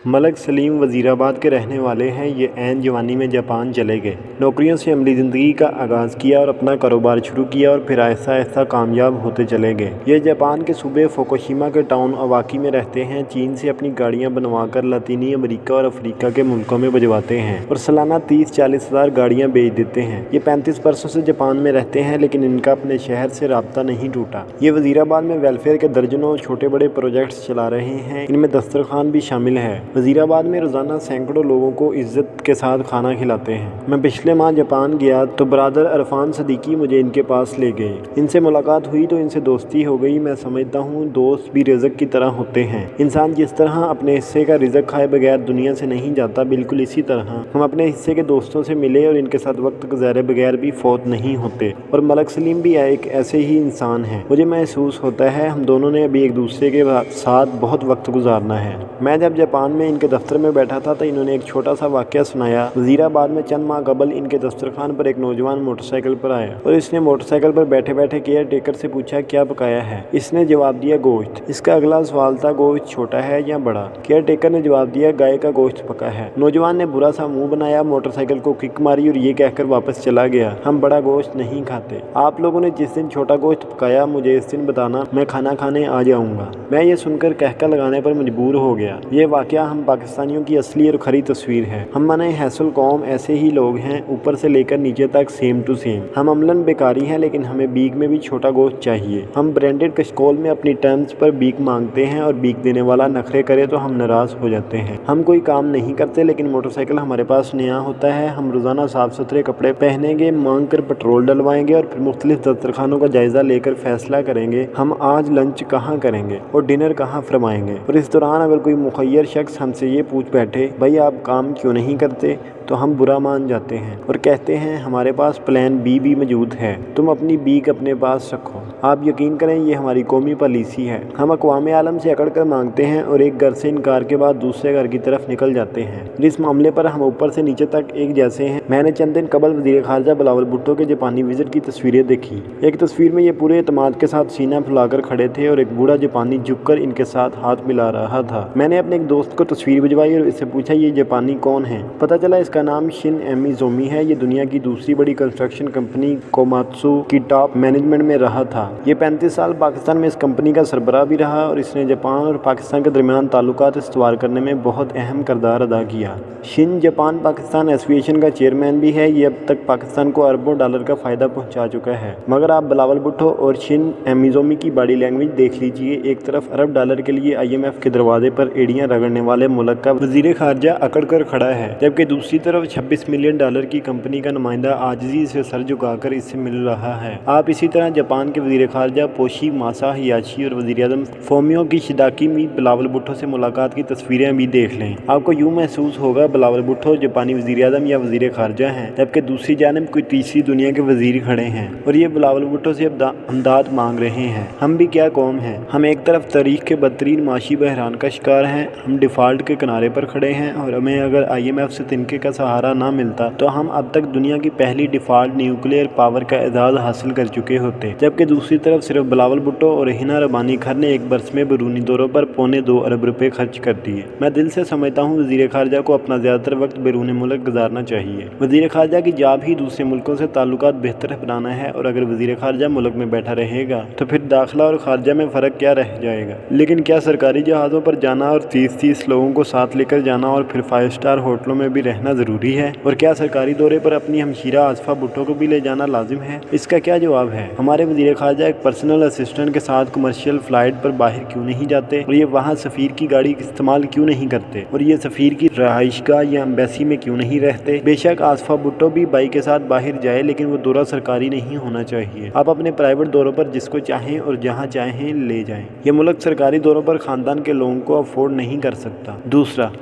ملک سلیم وزیرآباد کے رہنے والے ہیں۔ یہ عین جوانی میں جاپان چلے گئے، نوکریوں سے عملی زندگی کا آغاز کیا اور اپنا کاروبار شروع کیا اور پھر آہستہ آہستہ کامیاب ہوتے چلے گئے۔ یہ جاپان کے صوبے فوکوشیما کے ٹاؤن اواکی میں رہتے ہیں۔ چین سے اپنی گاڑیاں بنوا کر لاطینی امریکہ اور افریقہ کے ملکوں میں بھجواتے ہیں اور سالانہ 30-40 ہزار گاڑیاں بیچ دیتے ہیں۔ یہ 35 برسوں سے جاپان میں رہتے ہیں، لیکن ان کا اپنے شہر سے رابطہ نہیں ٹوٹا۔ یہ وزیرآباد میں ویلفیئر کے درجنوں چھوٹے بڑے پروجیکٹس چلا رہے ہیں، ان میں دسترخوان بھی شامل ہے۔ وزیرآباد میں روزانہ سینکڑوں لوگوں کو عزت کے ساتھ کھانا کھلاتے ہیں۔ میں پچھلے ماہ جاپان گیا تو برادر عرفان صدیقی مجھے ان کے پاس لے گئے۔ ان سے ملاقات ہوئی تو ان سے دوستی ہو گئی۔ میں سمجھتا ہوں دوست بھی رزق کی طرح ہوتے ہیں۔ انسان جس طرح اپنے حصے کا رزق کھائے بغیر دنیا سے نہیں جاتا، بالکل اسی طرح ہم اپنے حصے کے دوستوں سے ملے اور ان کے ساتھ وقت گزارے بغیر بھی فوت نہیں ہوتے۔ اور ملک سلیم بھی ایک ایسے ہی انسان ہیں۔ مجھے محسوس ہوتا ہے ہم دونوں نے ابھی ایک دوسرے کے ساتھ بہت وقت گزارنا ہے۔ میں جب جاپان میں ان کے دفتر میں بیٹھا تھا تو انہوں نے ایک چھوٹا سا واقعہ سنایا۔ وزیرآباد میں چند ماہ قبل ان کے دسترخوان پر ایک نوجوان موٹر سائیکل پر آیا اور اس نے موٹر سائیکل پر بیٹھے بیٹھے کیئر ٹیکر سے پوچھا کیا پکایا ہے۔ اس نے جواب دیا گوشت۔ اس کا اگلا سوال تھا گوشت چھوٹا ہے یا بڑا؟ کیئر ٹیکر نے جواب دیا گائے کا گوشت پکا ہے۔ نوجوان نے برا سا منہ بنایا، موٹر سائیکل کو کک ماری اور یہ کہہ کر واپس چلا گیا ہم بڑا گوشت نہیں کھاتے۔ آپ لوگوں نے جس دن چھوٹا گوشت پکایا مجھے اس دن بتانا، میں کھانا کھانے آ جاؤں گا۔ میں یہ سن کر قہقہ لگانے پر مجبور ہو گیا۔ یہ واقعہ ہم پاکستانیوں کی اصلی اور کھری تصویر ہے۔ ہم من حیث القوم ایسے ہی لوگ ہیں، اوپر سے لے کر نیچے تک سیم ٹو سیم۔ ہم عملاً بیکاری ہیں، لیکن ہمیں بیک میں بھی چھوٹا گوشت چاہیے۔ ہم برانڈڈ کشکول میں اپنی ٹرمز پر بیک مانگتے ہیں اور بیک دینے والا نخرے کرے تو ہم ناراض ہو جاتے ہیں۔ ہم کوئی کام نہیں کرتے، لیکن موٹر سائیکل ہمارے پاس نیا ہوتا ہے۔ ہم روزانہ صاف ستھرے کپڑے پہنیں گے، مانگ کر پیٹرول ڈلوائیں گے اور پھر مختلف دسترخوانوں کا جائزہ لے کر فیصلہ کریں گے ہم آج لنچ کہاں کریں گے اور ڈنر کہاں فرمائیں گے۔ اور اس دوران اگر کوئی مخیر شخص ہم سے یہ پوچھ بیٹھے بھائی آپ کام کیوں نہیں کرتے، تو ہم برا مان جاتے ہیں اور کہتے ہیں ہمارے پاس پلان بی بھی موجود ہے، تم اپنی بیک اپنے پاس رکھو۔ آپ یقین کریں یہ ہماری قومی پالیسی ہے۔ ہم اقوام عالم سے اکڑ کر مانگتے ہیں اور ایک گھر سے انکار کے بعد دوسرے گھر کی طرف نکل جاتے ہیں۔ اس معاملے پر ہم اوپر سے نیچے تک ایک جیسے ہیں۔ میں نے چند دن قبل وزیر خارجہ بلاول بھٹو کے جاپانی وزٹ کی تصویریں دیکھی۔ ایک تصویر میں یہ پورے اعتماد کے ساتھ سینہ پھلا کر کھڑے تھے اور ایک بوڑھا جاپانی جھک کر ان کے ساتھ ہاتھ ملا رہا تھا۔ میں نے اپنے ایک دوست کو تصویر بھجوائی اور اس سے پوچھا یہ جاپانی کون ہے؟ پتہ چلا اس کا نام شن امیزومی ہے۔ یہ دنیا کی دوسری بڑی کنسٹرکشن کمپنی کوماتسو کی ٹاپ مینجمنٹ میں رہا تھا۔ یہ 35 سال پاکستان میں اس کمپنی کا سربراہ بھی رہا اور اس نے جاپان اور پاکستان کے درمیان تعلقات استوار کرنے میں بہت اہم کردار ادا کیا۔ شن جاپان پاکستان ایسوسی ایشن کا چیئرمین بھی ہے۔ یہ اب تک پاکستان کو اربوں ڈالر کا فائدہ پہنچا چکا ہے۔ مگر آپ بلاول بھٹو اور شن امیزومی کی باڈی لینگویج دیکھ لیجئے۔ ایک طرف ارب ڈالر کے لیے IMF کے دروازے پر ایڑیاں رگڑنے والے ملک کا وزیر خارجہ اکڑ کر کھڑا ہے، جبکہ دوسری طرف 26 ملین ڈالر کی کمپنی کا نمائندہ عاجزی سے سر جھکا کر اس سے مل رہا ہے۔ آپ اسی طرح جاپان کے وزیر خارجہ پوشی ماسا ہیاشی اور وزیر اعظم فومیو کیشیداکی بھی بلاول بھٹو سے ملاقات کی تصویریں بھی دیکھ لیں۔ آپ کو یوں محسوس ہوگا بلاول بھٹو جاپانی وزیر اعظم یا وزیر خارجہ ہیں، جبکہ دوسری جانب کوئی تیسری دنیا کے وزیر کھڑے ہیں اور یہ بلاول بھٹو سے امداد مانگ رہے ہیں۔ ہم بھی کیا قوم ہیں؟ ہم ایک طرف تاریخ کے بدترین معاشی بحران کا شکار ہیں، ہم ڈیفالٹ کے کنارے پر کھڑے ہیں اور ہمیں اگر IMF سے تنکے کا سہارا نہ ملتا تو ہم اب تک دنیا کی پہلی ڈیفالٹ نیوکلیئر پاور کا اعزاز حاصل کر چکے ہوتے، جبکہ دوسری طرف صرف بلاول بھٹو اور ہنا ربانی کھر نے ایک برس میں بیرونی دوروں پر 2.25 ارب روپے خرچ کر دیے۔ میں دل سے سمجھتا ہوں وزیر خارجہ کو اپنا زیادہ تر وقت بیرون ملک گزارنا چاہیے۔ وزیر خارجہ کی جاب ہی دوسرے ملکوں سے تعلقات بہتر بنانا ہے اور اگر وزیر خارجہ ملک میں بیٹھا رہے گا تو پھر داخلہ اور خارجہ میں فرق کیا رہ جائے گا؟ لیکن کیا سرکاری جہازوں پر جانا اور 30 لوگوں کو ساتھ لے کر جانا اور پھر 5 اسٹار ہوٹلوں میں بھی رہنا ضروری ہے؟ اور کیا سرکاری دورے پر اپنی ہمشیرہ آصفہ بھٹو کو بھی لے جانا لازم ہے؟ اس کا کیا جواب ہے؟ ہمارے وزیر خارجہ ایک پرسنل اسسٹنٹ کے ساتھ کمرشل فلائٹ پر باہر کیوں نہیں جاتے اور یہ وہاں سفیر کی گاڑی استعمال کیوں نہیں کرتے اور یہ سفیر کی رہائش گاہ یا ایمبیسی میں کیوں نہیں رہتے؟ بے شک آصفہ بھٹو بھی بائک کے ساتھ باہر جائے، لیکن وہ دورہ سرکاری نہیں ہونا چاہیے۔ آپ اپنے پرائیویٹ دوروں پر جس کو چاہیں اور جہاں چاہیں لے جائیں۔ یہ ملک سرکاری دوروں پر خاندان کے لوگوں کو افورڈ نہیں کر سکتا۔ دوسرا،